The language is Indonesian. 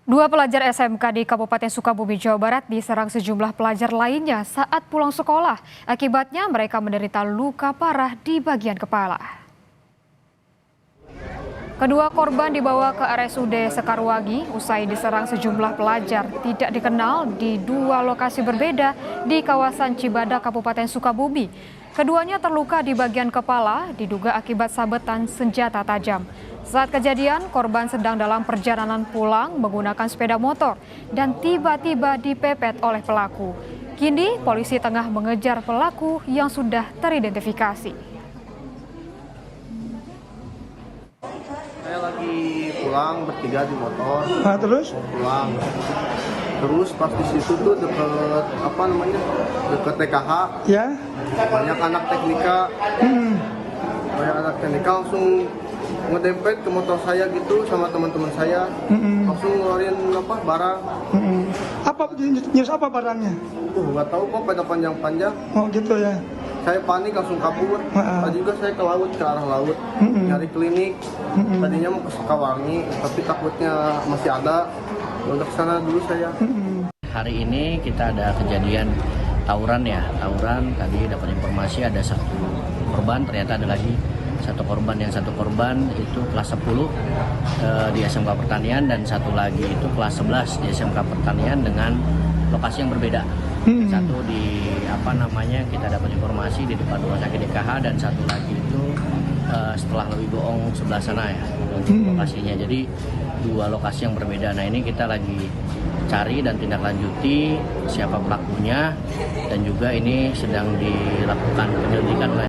Dua pelajar SMK di Kabupaten Sukabumi, Jawa Barat diserang sejumlah pelajar lainnya saat pulang sekolah. Akibatnya mereka menderita luka parah di bagian kepala. Kedua korban dibawa ke RSUD Sekarwangi usai diserang sejumlah pelajar tidak dikenal di dua lokasi berbeda di kawasan Cibadak, Kabupaten Sukabumi. Keduanya terluka di bagian kepala, diduga akibat sabetan senjata tajam. Saat kejadian, korban sedang dalam perjalanan pulang menggunakan sepeda motor dan tiba-tiba dipepet oleh pelaku. Kini, polisi tengah mengejar pelaku yang sudah teridentifikasi. Saya lagi pulang bertiga di motor. Terus? Pulang. Terus pas di situ tuh deket TKH. Ya. Banyak anak teknika. Banyak anak teknika langsung ngedempet ke motor saya gitu sama teman-teman saya. Langsung ngeluarin barang. Apa jenis apa barangnya? Nggak tahu kok pada panjang-panjang. Oh gitu ya. Saya panik langsung kabur. Tadi juga saya ke laut, ke arah laut, nyari klinik. Tadinya mau ke Sekarwangi, tapi takutnya masih ada. Udah kesana dulu saya. Hari ini kita ada kejadian tawuran ya, tadi dapat informasi ada satu korban, ternyata ada lagi satu korban. Yang satu korban itu kelas 10 di SMK Pertanian dan satu lagi itu kelas 11 di SMK Pertanian dengan lokasi yang berbeda. Satu di kita dapat informasi di depan rumah sakit DKH dan satu lagi itu setelah Lebih Boong sebelah sana ya untuk lokasinya. Jadi dua lokasi yang berbeda. Nah, ini kita lagi cari dan tindak lanjuti siapa pelakunya dan juga ini sedang dilakukan penyelidikan oleh